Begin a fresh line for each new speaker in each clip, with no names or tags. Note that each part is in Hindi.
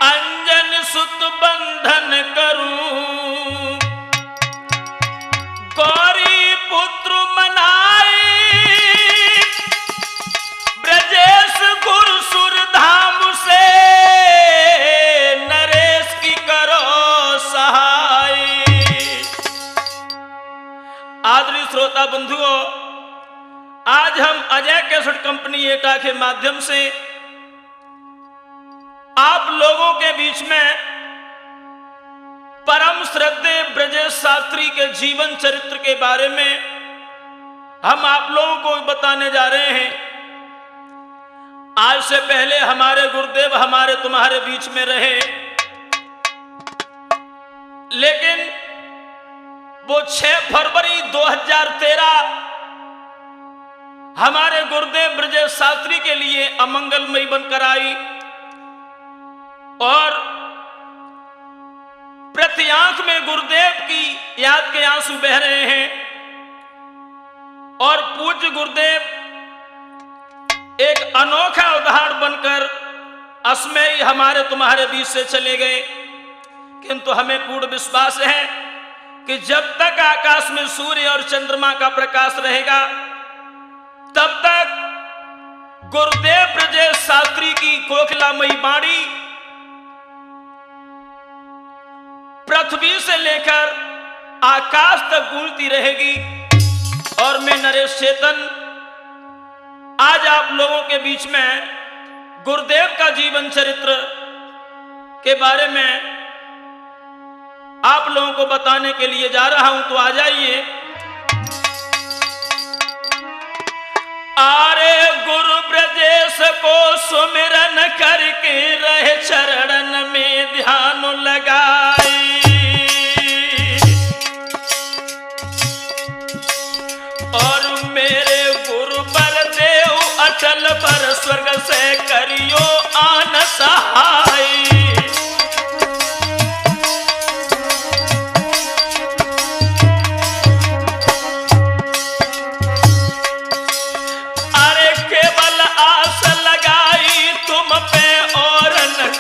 अंजन सुत बंधन करूं, गौरी पुत्र मनाई, ब्रजेश गुरु सुर धाम से, नरेश की करो सहाय। आदरणीय श्रोता बंधुओं, आज हम अजय कैसेट कंपनी एटा के माध्यम से आप लोगों के बीच में परम श्रद्धेय ब्रजेश शास्त्री के जीवन चरित्र के बारे में हम आप लोगों को बताने जा रहे हैं। आज से पहले हमारे गुरुदेव हमारे तुम्हारे बीच में रहे, लेकिन वो 6 फरवरी 2013 हमारे गुरुदेव ब्रजेश शास्त्री के लिए अमंगलमयी बनकर आई और प्रति आंख में गुरुदेव की याद के आंसू बह रहे हैं और पूज्य गुरुदेव एक अनोखा उदाहरण बनकर असमय हमारे तुम्हारे बीच से चले गए। किंतु हमें पूर्ण विश्वास है कि जब तक आकाश में सूर्य और चंद्रमा का प्रकाश रहेगा तब तक गुरुदेव ब्रजेश शास्त्री की कोकिलामयी वाणी पृथ्वी से लेकर आकाश तक गूंजती रहेगी। और मैं नरेश चेतन आज आप लोगों के बीच में गुरुदेव का जीवन चरित्र के बारे में आप लोगों को बताने के लिए जा रहा हूं। तो आ जाइए। आरे गुरु ब्रजेश को सुमिरन करके रहे चरणन में ध्यान लगाई, और मेरे गुरु बर देव अचल पर स्वर्ग से करियो आन सहाय। अरे केवल आस लगाई तुम पे और न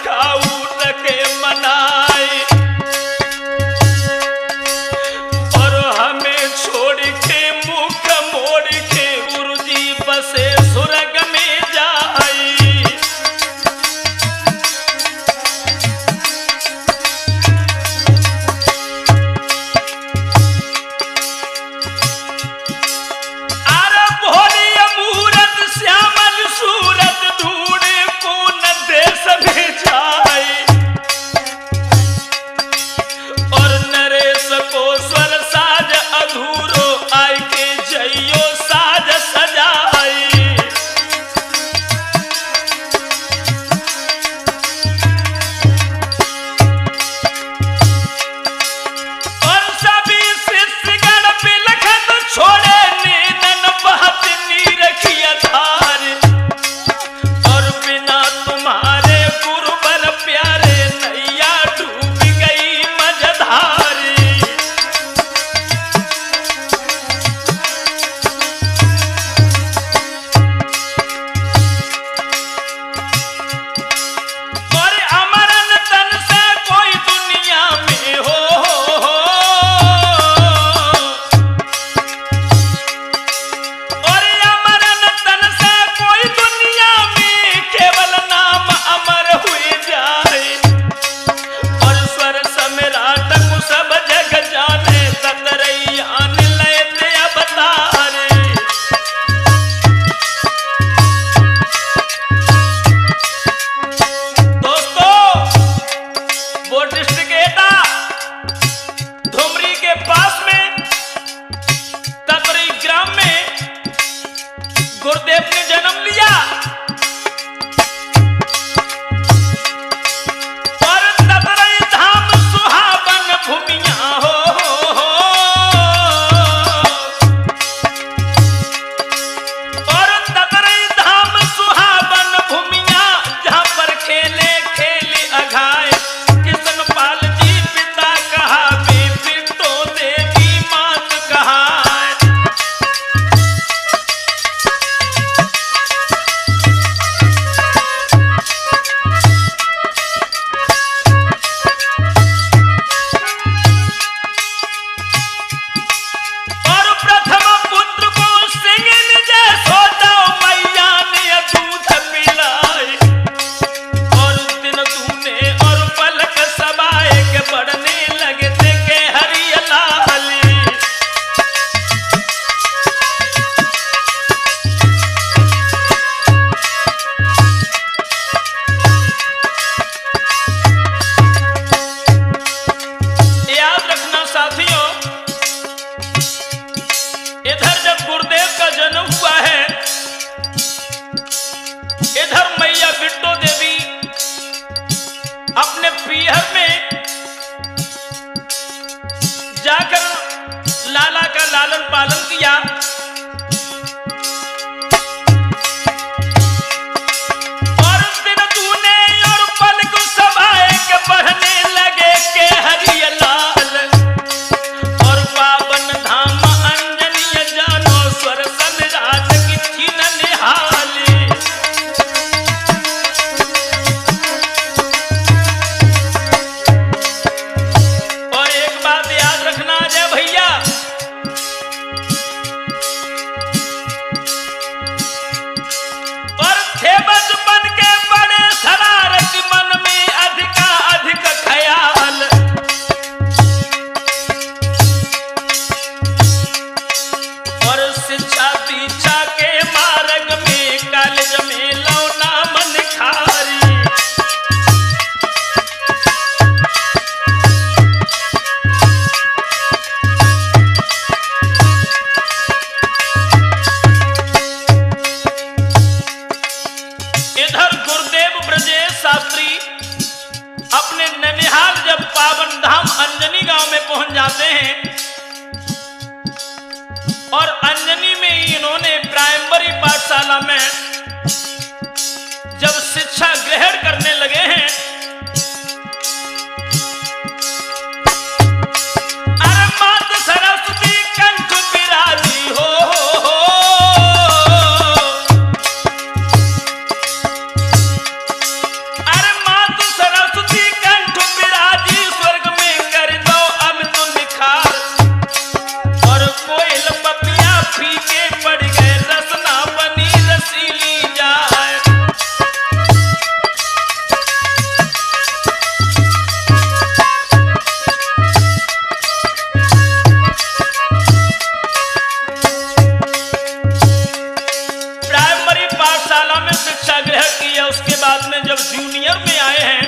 पावन धाम अंजनी गांव में पहुंच जाते हैं और अंजनी में ही इन्होंने प्राइमरी पाठशाला में जब शिक्षा ग्रहण करने लगे हैं, अरे मात सरस्वती कंठ विराजी हो, अरे मात सरस्वती कंठ विराजी, स्वर्ग में कर दो अब तो निखार, और कोयल पपिया फीके पड़ गए, रसना बनी रसीली जाए। प्राइमरी पाठशाला में शिक्षा ग्रहण की है, उसके बाद में जब जूनियर में आए हैं,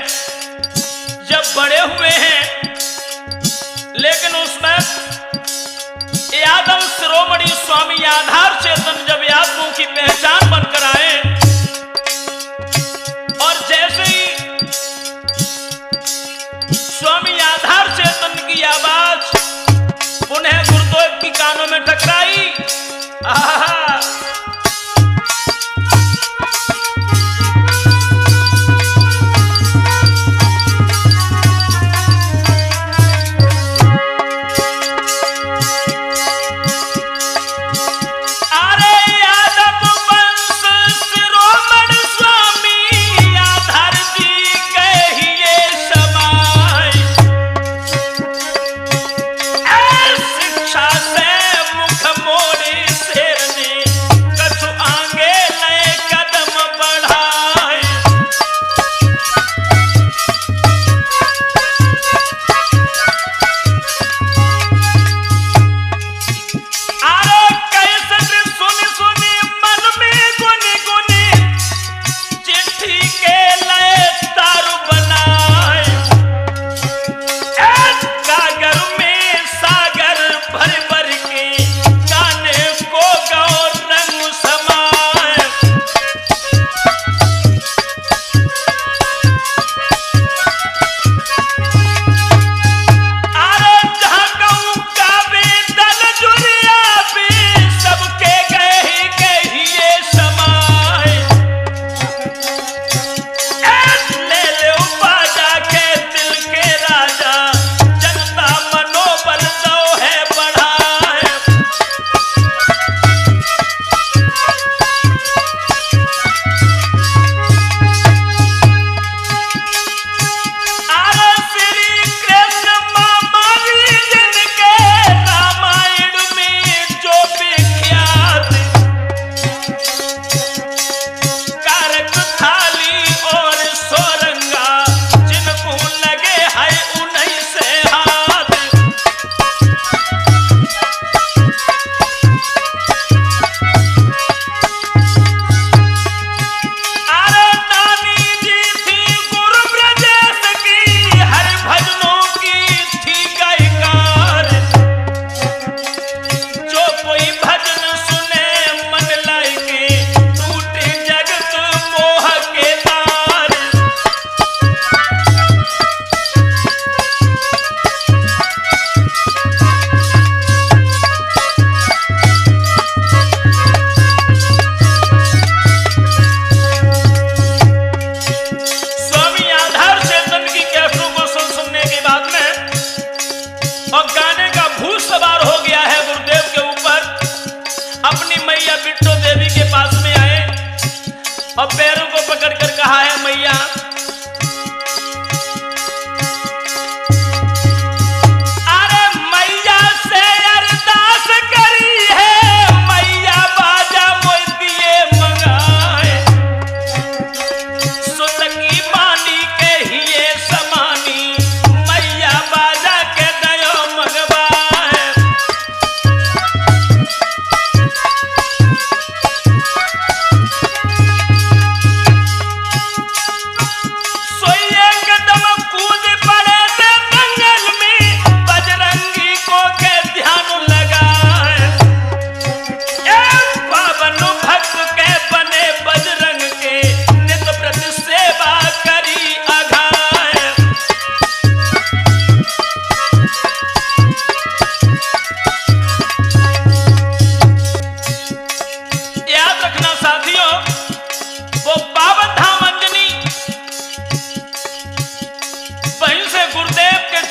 जब बड़े हुए हैं, लेकिन उसमें यादव शिरोमणि स्वामी आधार चेतन जब यादवों की पहचान बनकर आए, और जैसे ही स्वामी आधार चेतन की आवाज पुनः गुरुदेव की कानों में टकराई, आहा,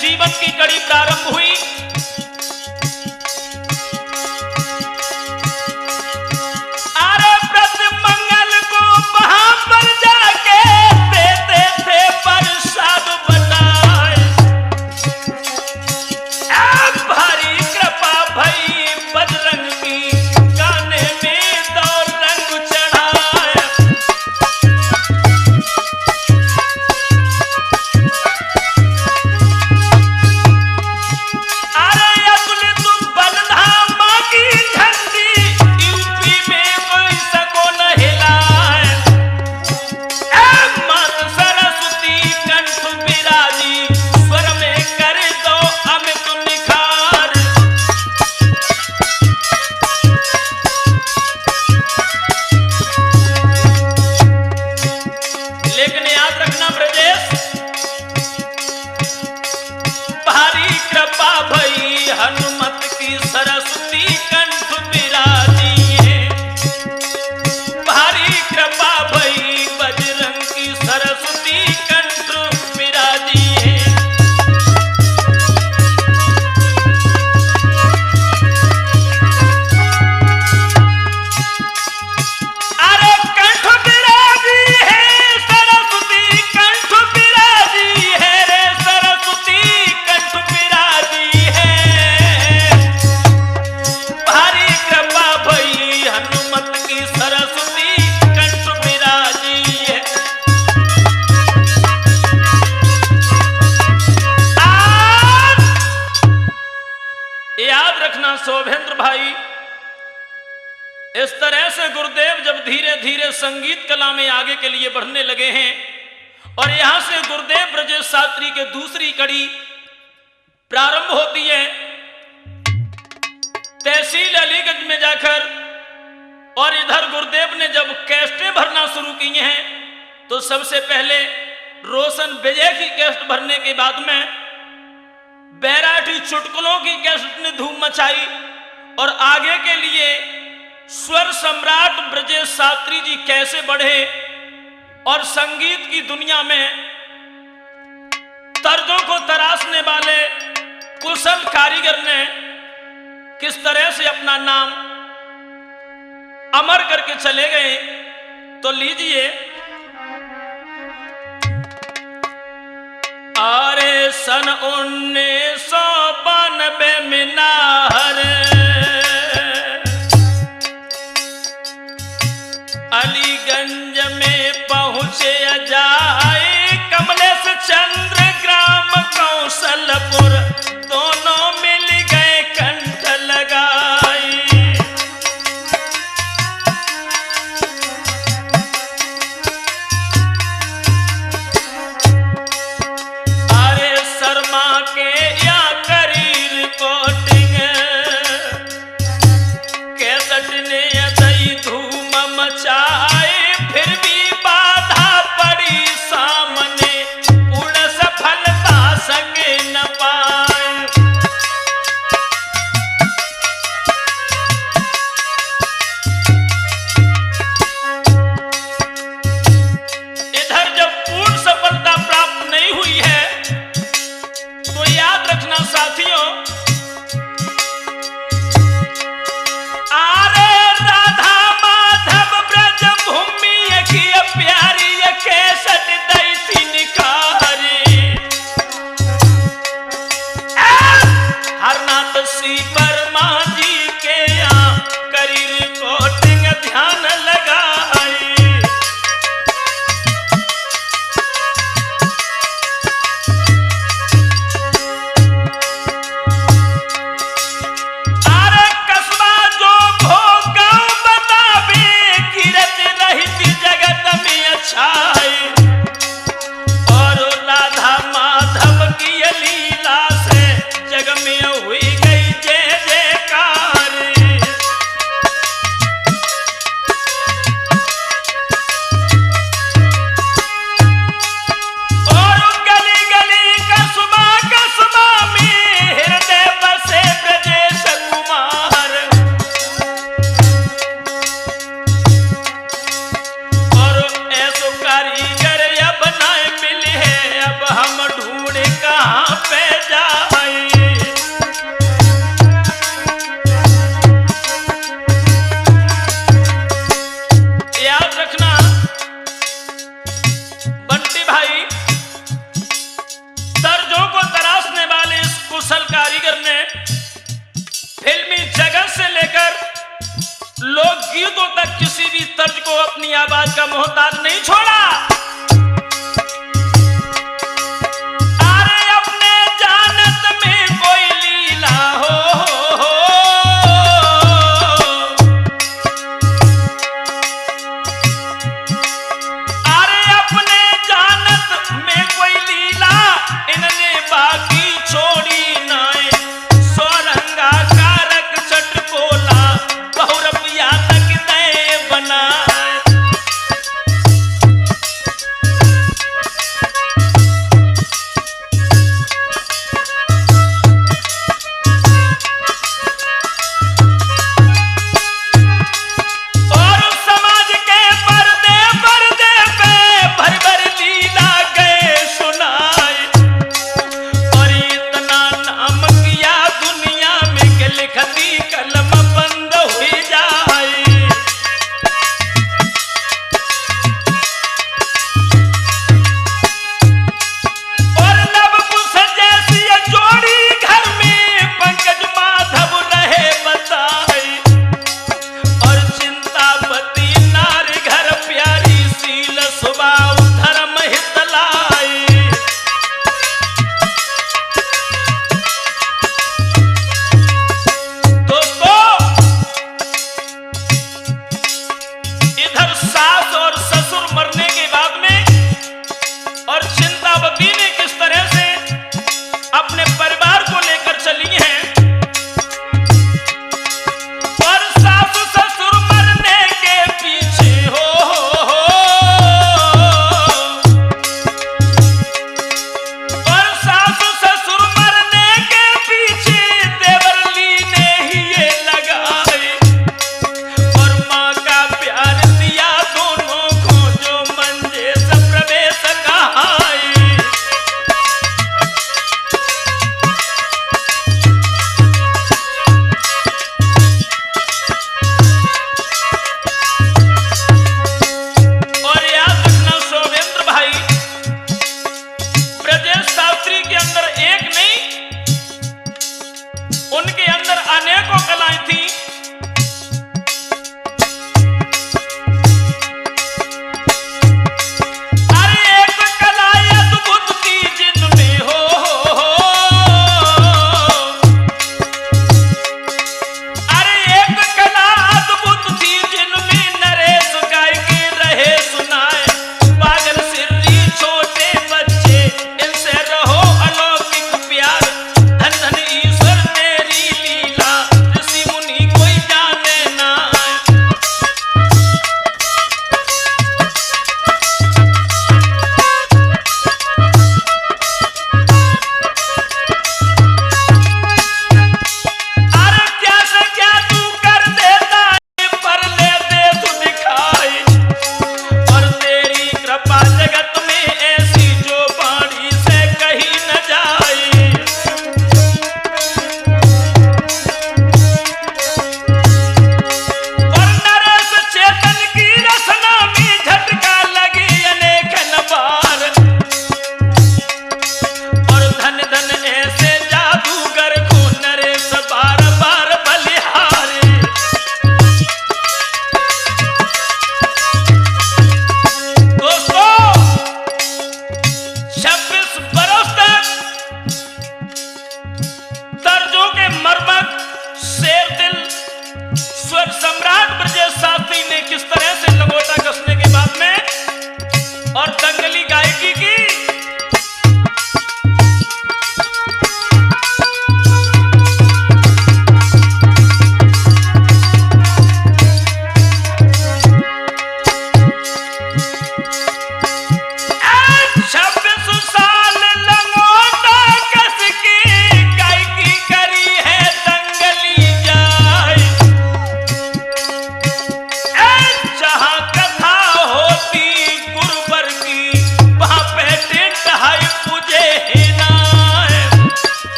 जीवन की कड़ी प्रारंभ हुई। अरे व्रत मंगल को वहां पर जाके देते थे प्रसाद बनाए। भारी कृपा भई बजरंग की, गाने में दो रंग चढ़ाए। अरे अतुलित बलधामा की झंडी यूपी में कोई सको न हिलाए। मात सरस्वती कंठ विराजी, स्वर में कर दो अमित निखार। लेकिन याद रखना ब्रजेश, भारी कृपा भई हनुमत की, सरस्वती कंठ विराजी है। भारी कृपा भई बजरंग की, सरस्वती कंठ विराजी है। अरे कंठ विराजी है, सरस्वती कंठ विराजी है रे, सरस्वती कंठ विराजी है। भारी कृपा भई हनुमत की, सरस्वती कंठ विराजी है। याद रखना शोभेंद्र भाई, इस तरह से गुरुदेव जब धीरे धीरे संगीत कला में आगे के लिए बढ़ने लगे हैं, और यहां से गुरुदेव ब्रजेश शास्त्री के दूसरी कड़ी प्रारंभ होती है तहसील अलीगंज में जाकर। और इधर गुरुदेव ने जब कैस्टें भरना शुरू की हैं, तो सबसे पहले रोशन विजय की कैसेट भरने के बाद में बैराठी चुटकुलों की कैसेट ने धूम मचाई, और आगे के लिए स्वर सम्राट ब्रजेश शास्त्री जी कैसे बढ़े, और संगीत की दुनिया में तर्जों को तराशने वाले कुशल कारीगर ने किस तरह से अपना नाम अमर करके चले गए। तो लीजिए, अरे सन 1992 में नाहर अलीगंज में पहुंचे जाए, कमलेश चंद्र ग्राम कौशलपुर, दोनों मिल गए कंठ लगाए। अरे शर्मा के या करी रिपोर्टिंग, संगीतों तक किसी भी तर्ज को अपनी आवाज का मोहताज नहीं छोड़ा। अरे अपने जानत में कोई लीला हो, अरे अपने जानत में कोई लीला इनने बाकी छोड़ी नाए। सोरंगा कारक चटकोला बहुरपिया तक दे बनाए।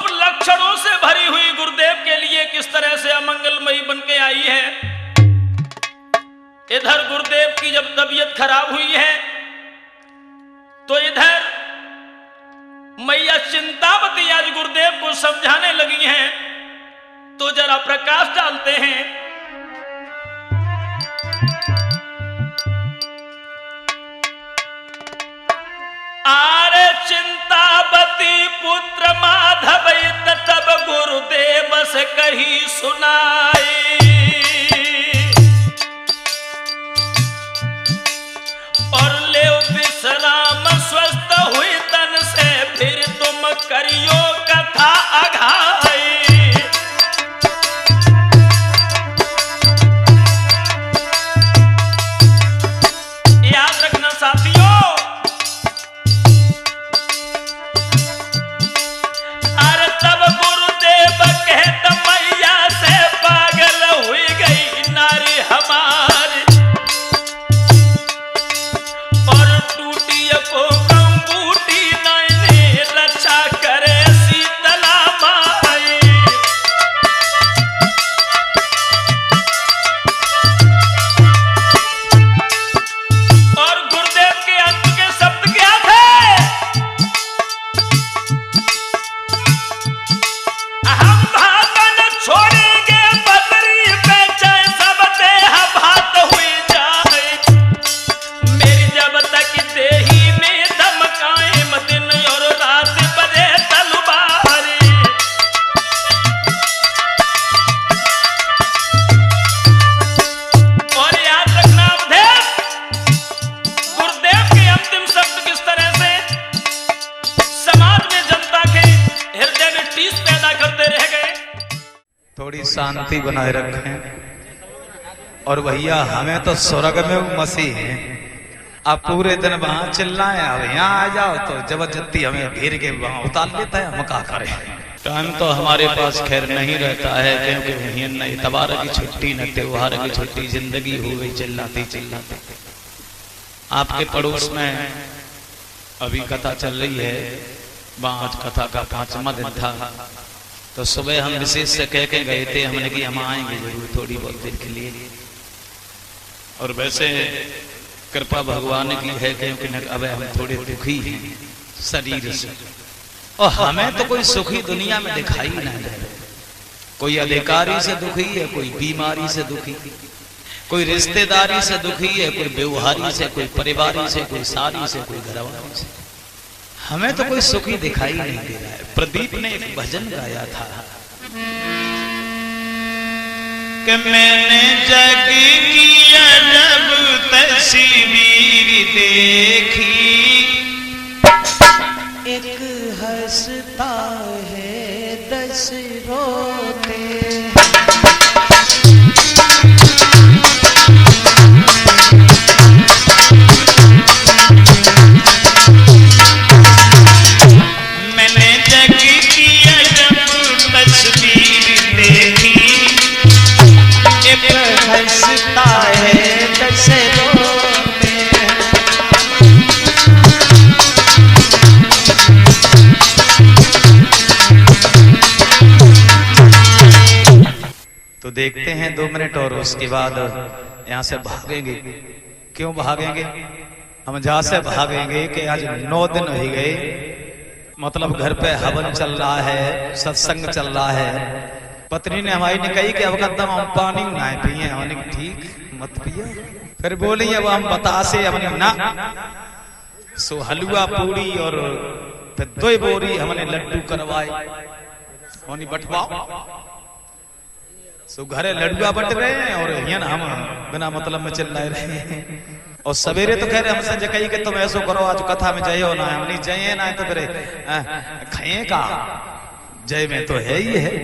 सब लक्षणों से भरी हुई गुरुदेव के लिए किस तरह से अमंगलमयी बन के आई है। इधर गुरुदेव की जब तबीयत खराब हुई है तो इधर मैया चिंतावती आज गुरुदेव को समझाने लगी हैं। तो जरा प्रकाश डालते हैं। आरे चिंतावती पुत्र माधव तब गुरुदेव से कही सुनाई। और ले विश्राम स्वस्थ हुई तन से फिर तुम करियो कथा अघाई। याद रखना साथियों, अरे तब गुरुदेव कहत मैया से पागल हुई गई नारी हमारी। और टूटी को कंबूटी नैने रक्षा करे शीतला माई। और गुरुदेव के अंत के शब्द क्या थे? हम भागन छोड़ेंगे बदरी पे चाहे सब देह भात हुई जाए। मेरी जब तक देही में दम कायम दिन और रात बजे तलवारी। और याद रखना अवधेश, गुरुदेव के अंतिम शब्द किस तरह से समाज में जनता के हृदय में टीस पैदा करते रह गए।
थोड़ी शांति बनाए रखें। और भैया हमें तो स्वर्ग में मसीह हैं, आप पूरे दिन वहां चिल्लाएं, अब यहाँ आ जाओ तो जबरदस्ती हमें घेर के वहां उतार लेता है। हम क्या करें? टाइम तो हमारे पास खैर नहीं रहता है, क्योंकि न इतवार की छुट्टी न त्योहार की छुट्टी, जिंदगी हो गई चिल्लाते चिल्लाते। आपके पड़ोस में अभी कथा चल रही है, वहां आज कथा का 5वां दिन था। तो सुबह हम विशेष से कह के गए थे, हमने कि हम आएंगे जरूर थोड़ी बहुत देर के लिए। और वैसे कृपा भगवान की है, क्योंकि अब हम थोड़े दुखी हैं शरीर से। और हमें तो कोई सुखी दुनिया में दिखाई नहीं दे। कोई अधिकारी से दुखी है, कोई बीमारी से दुखी, कोई रिश्तेदारी से दुखी है, कोई व्यवहारी से, कोई परिवारी से, कोई सारी से, कोई घरवाली से। हमें तो कोई सुखी दिखाई नहीं दे रहा है। प्रदीप ने एक भजन गाया था कि मैंने जग की अजब तस्वीर देखी, एक हंसता है 10 रोते। मैंने जग की अजब तस्वीर देखी, एक हंसता है 10 रोते। तो देखते हैं 2 मिनट और उसके बाद यहाँ से भागेंगे। क्यों भागेंगे? हम जहाँ से भागेंगे कि आज 9 दिन हो गए, मतलब घर पे हवन चल रहा है, सत्संग चल रहा है। पत्नी ने हमारी ने कही कि अब कदम हम पानी ना पिए। हमने ठीक मत पिया। फिर बोली अब हम बतासे, हमने ना। सो हलवा पूरी और फिर 2 बोरी हमने लड्डू करवाए। हमने बटवाओ। सो घरे लड्डुआ बट रहे हैं और हम बिना मतलब में चिल्लाए रहे हैं। और सवेरे तो कह रहे हमसे कही कि तुम ऐसो करो, आज कथा में जय हो ना, हम नहीं जय ना तो फिर खाए का जय में तो है ही है।